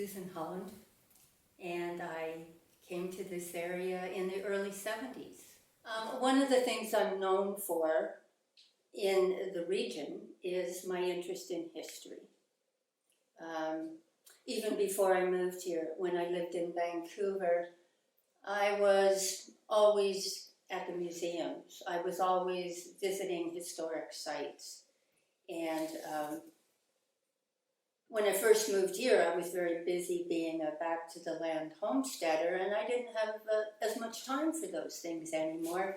Susan Hulland, and I came to this area in the early 70s. One of the things I'm known for in the region is my interest in history. Even before I moved here, when I lived in Vancouver, I was always at the museums. I was always visiting historic sites. And when I first moved here, I was very busy being a back-to-the-land homesteader, and I didn't have as much time for those things anymore.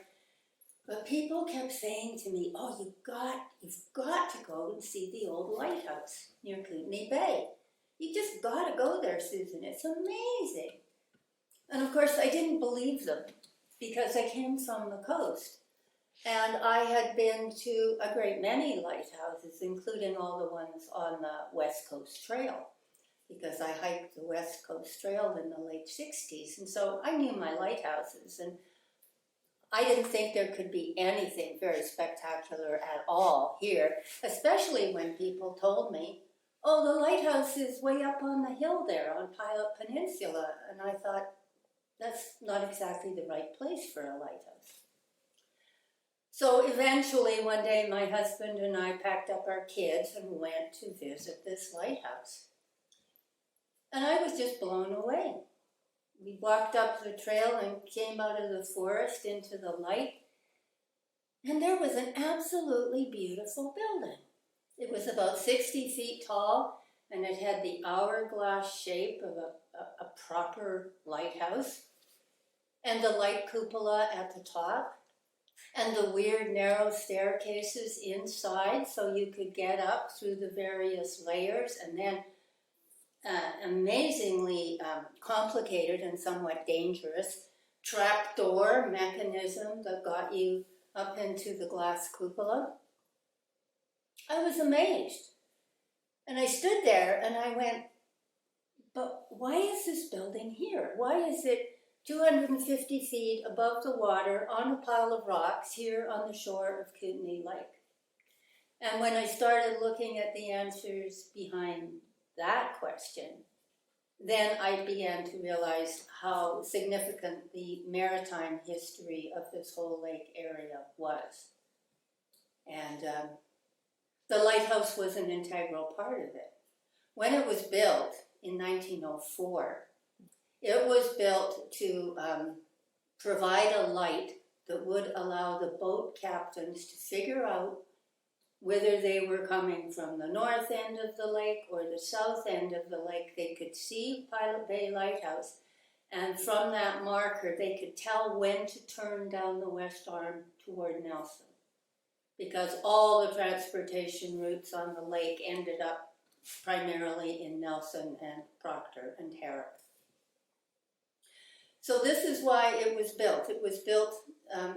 But people kept saying to me, oh, you've got to go and see the old lighthouse near Kootenay Bay. You just got to go there, Susan. It's amazing. And of course, I didn't believe them because I came from the coast. And I had been to a great many lighthouses, including all the ones on the West Coast Trail, because I hiked the West Coast Trail in the late 60s. And so I knew my lighthouses, and I didn't think there could be anything very spectacular at all here, especially when people told me, oh, the lighthouse is way up on the hill there on Pilot Peninsula. And I thought, that's not exactly the right place for a lighthouse. So eventually one day my husband and I packed up our kids and went to visit this lighthouse. And I was just blown away. We walked up the trail and came out of the forest into the light, and there was an absolutely beautiful building. It was about 60 feet tall, and it had the hourglass shape of a proper lighthouse, and the light cupola at the top, and the weird narrow staircases inside so you could get up through the various layers, and then amazingly complicated and somewhat dangerous trapdoor mechanism that got you up into the glass cupola. I was amazed. And I stood there and I went, but why is this building here? Why is it 250 feet above the water on a pile of rocks here on the shore of Kootenay Lake? And when I started looking at the answers behind that question, then I began to realize how significant the maritime history of this whole lake area was. And the lighthouse was an integral part of it. When it was built in 1904, it was built to provide a light that would allow the boat captains to figure out whether they were coming from the north end of the lake or the south end of the lake. They could see Pilot Bay Lighthouse, and from that marker they could tell when to turn down the west arm toward Nelson, because all the transportation routes on the lake ended up primarily in Nelson and Proctor and Harrop. So this is why it was built. It was built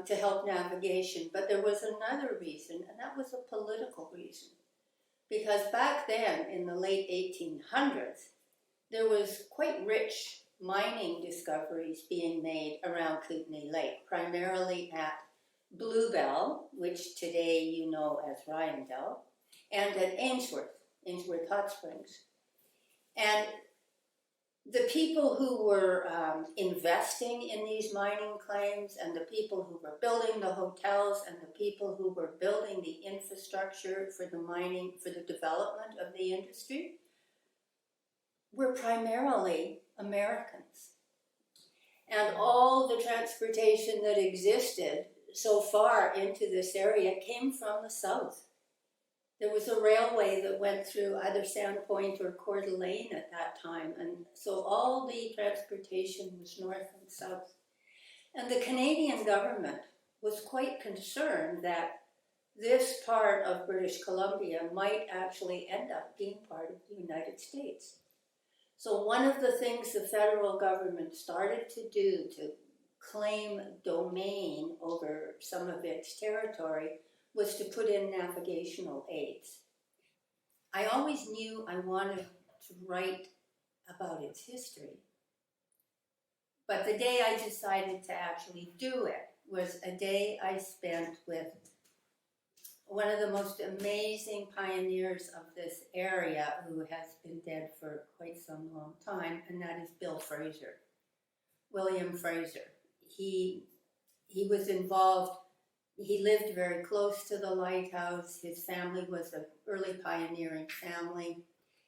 to help navigation, but there was another reason, and that was a political reason. Because back then, in the late 1800s, there was quite rich mining discoveries being made around Kootenay Lake, primarily at Bluebell, which today you know as Riondel, and at Ainsworth Hot Springs. And the people who were investing in these mining claims, and the people who were building the hotels, and the people who were building the infrastructure for the mining, for the development of the industry, were primarily Americans. And all the transportation that existed so far into this area came from the south. There was a railway that went through either Sandpoint or Coeur d'Alene at that time, and so all the transportation was north and south. And the Canadian government was quite concerned that this part of British Columbia might actually end up being part of the United States. So one of the things the federal government started to do to claim domain over some of its territory was to put in navigational aids. I always knew I wanted to write about its history. But the day I decided to actually do it was a day I spent with one of the most amazing pioneers of this area, who has been dead for quite some long time, and that is Bill Fraser, William Fraser. He was involved. He lived very close to the lighthouse. His family was an early pioneering family.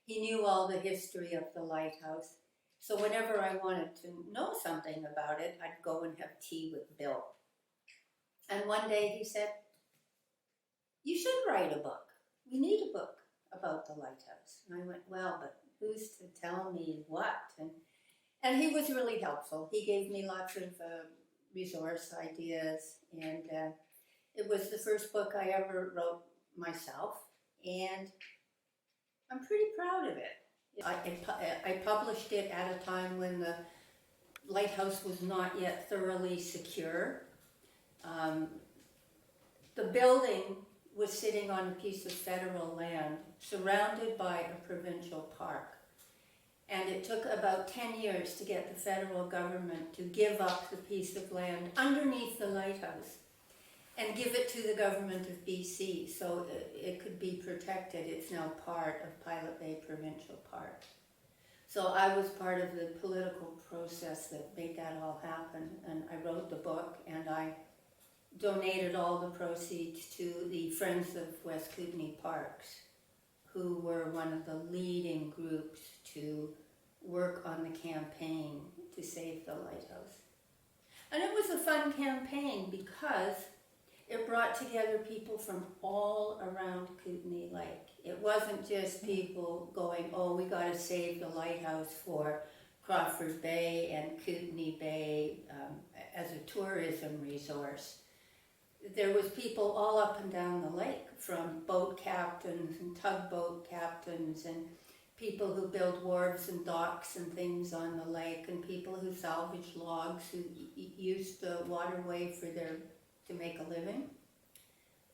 He knew all the history of the lighthouse. So whenever I wanted to know something about it, I'd go and have tea with Bill. And one day he said, "You should write a book. We need a book about the lighthouse." And I went, "Well, but who's to tell me what?" And he was really helpful. He gave me lots of resource ideas, and it was the first book I ever wrote myself, and I'm pretty proud of it. I published it at a time when the lighthouse was not yet thoroughly secure. The building was sitting on a piece of federal land surrounded by a provincial park. And it took about 10 years to get the federal government to give up the piece of land underneath the lighthouse and give it to the government of BC so it could be protected. It's now part of Pilot Bay Provincial Park. So I was part of the political process that made that all happen, and I wrote the book, and I donated all the proceeds to the Friends of West Kootenay Parks, who were one of the leading groups to work on the campaign to save the lighthouse. And it was a fun campaign because it brought together people from all around Kootenay Lake. It wasn't just people going, "Oh, we got to save the lighthouse for Crawford Bay and Kootenay Bay as a tourism resource." There was people all up and down the lake, from boat captains and tugboat captains and people who build wharves and docks and things on the lake, and people who salvage logs, who used the waterway to make a living.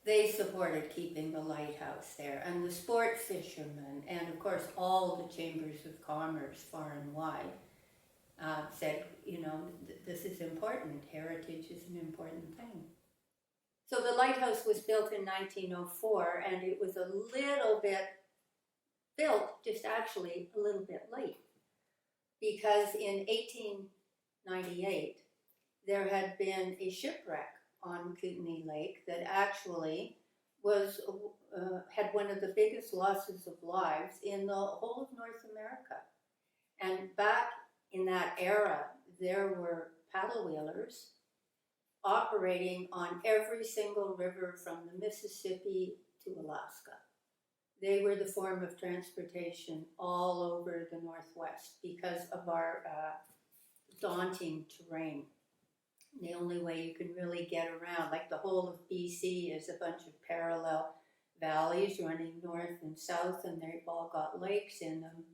They supported keeping the lighthouse there, and the sport fishermen, and of course all the chambers of commerce far and wide said, this is important. Heritage is an important thing. So the lighthouse was built in 1904, and it was a little bit built, just actually a little bit late, because in 1898 there had been a shipwreck on Kootenay Lake that actually was had one of the biggest losses of lives in the whole of North America. And back in that era, there were paddle wheelers operating on every single river from the Mississippi to Alaska. They were the form of transportation all over the Northwest because of our daunting terrain. The only way you can really get around, like the whole of BC is a bunch of parallel valleys running north and south, and they've all got lakes in them.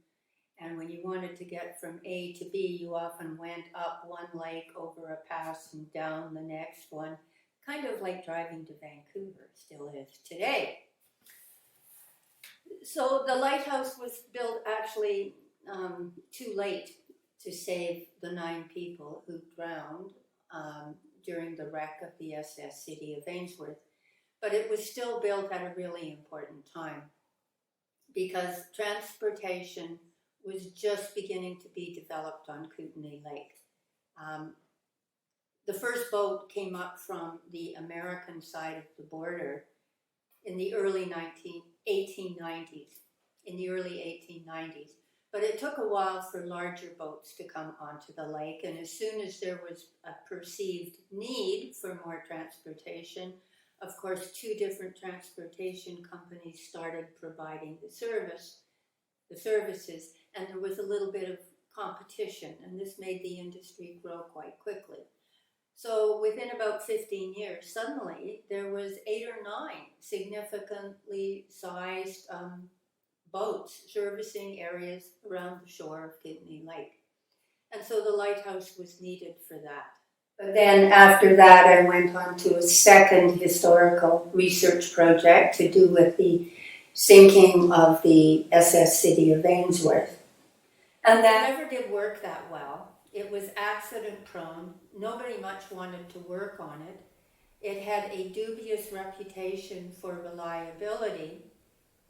And when you wanted to get from A to B, you often went up one lake, over a pass, and down the next one, kind of like driving to Vancouver still is today. So the lighthouse was built actually too late to save the 9 people who drowned during the wreck of the SS City of Ainsworth. But it was still built at a really important time because transportation was just beginning to be developed on Kootenay Lake. The first boat came up from the American side of the border in the early 1890s, but it took a while for larger boats to come onto the lake, and as soon as there was a perceived need for more transportation, of course, 2 different transportation companies started providing the services, and there was a little bit of competition, and this made the industry grow quite quickly. So within about 15 years, suddenly there was 8 or 9 significantly sized boats servicing areas around the shore of Kootenay Lake. And so the lighthouse was needed for that. But then after that, I went on to a second historical research project to do with the sinking of the SS City of Ainsworth. And that never did work that well. It was accident prone. Nobody much wanted to work on it. It had a dubious reputation for reliability.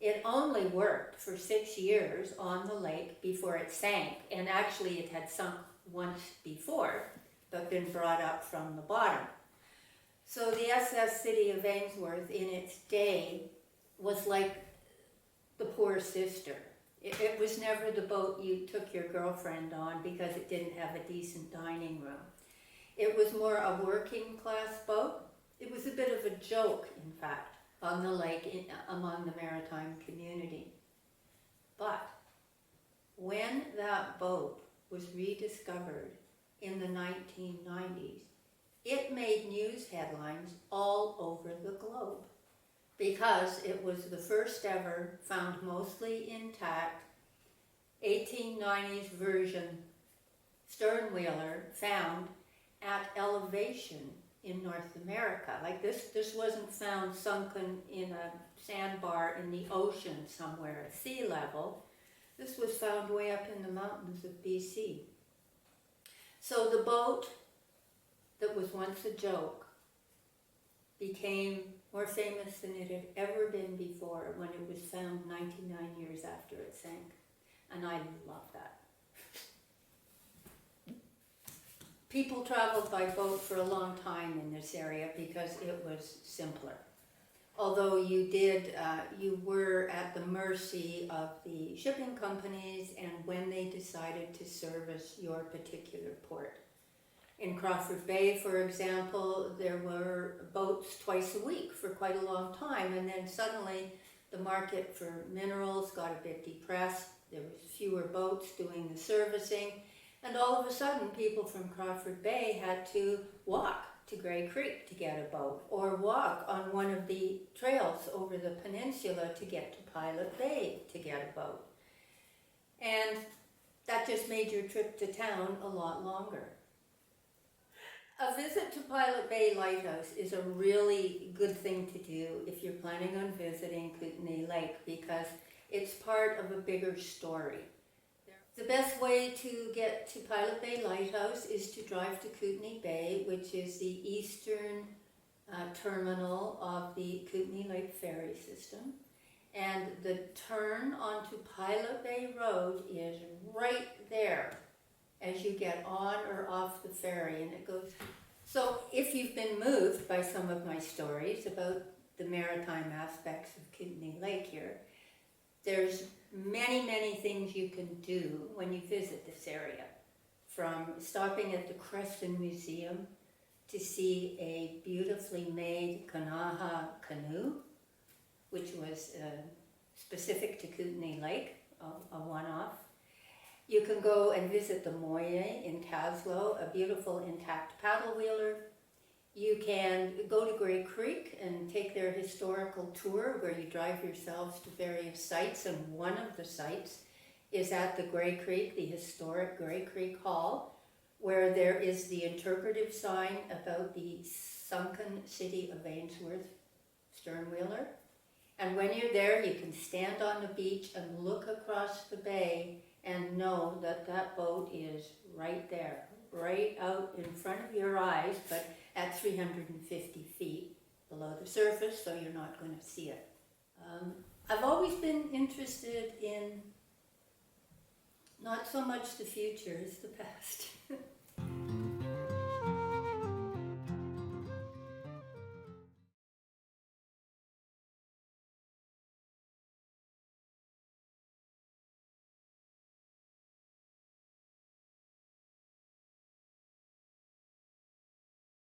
It only worked for 6 years on the lake before it sank, and actually it had sunk once before, but been brought up from the bottom. So the SS City of Ainsworth in its day was like the poor sister. It was never the boat you took your girlfriend on because it didn't have a decent dining room. It was more a working class boat. It was a bit of a joke, in fact, on the lake among the maritime community. But when that boat was rediscovered in the 1990s, it made news headlines all over the globe because it was the first ever found mostly intact 1890s version sternwheeler found at elevation in North America. Like this wasn't found sunken in a sandbar in the ocean somewhere at sea level. This was found way up in the mountains of BC. So the boat that was once a joke became more famous than it had ever been before when it was found 99 years after it sank. And I love that. People traveled by boat for a long time in this area because it was simpler. Although you were at the mercy of the shipping companies and when they decided to service your particular port. In Crawford Bay, for example, there were boats twice a week for quite a long time, and then suddenly the market for minerals got a bit depressed. There was fewer boats doing the servicing, and all of a sudden people from Crawford Bay had to walk to Grey Creek to get a boat, or walk on one of the trails over the peninsula to get to Pilot Bay to get a boat. And that just made your trip to town a lot longer. A visit to Pilot Bay Lighthouse is a really good thing to do if you're planning on visiting Kootenay Lake because it's part of a bigger story. The best way to get to Pilot Bay Lighthouse is to drive to Kootenay Bay, which is the eastern terminal of the Kootenay Lake ferry system. And the turn onto Pilot Bay Road is right there as you get on or off the ferry, and it goes. So if you've been moved by some of my stories about the maritime aspects of Kootenay Lake here, there's many things you can do when you visit this area. From stopping at the Creston Museum to see a beautifully made Kanaha canoe, which was specific to Kootenay Lake, a one-off. You can go and visit the Moye in Taslow, a beautiful intact paddle wheeler. You can go to Grey Creek and take their historical tour where you drive yourselves to various sites, and one of the sites is at the Grey Creek, the historic Grey Creek Hall, where there is the interpretive sign about the sunken city of Ainsworth sternwheeler. And when you're there, you can stand on the beach and look across the bay and know that that boat is right there, right out in front of your eyes, but at 350 feet below the surface, so you're not going to see it. I've always been interested in not so much the future as the past.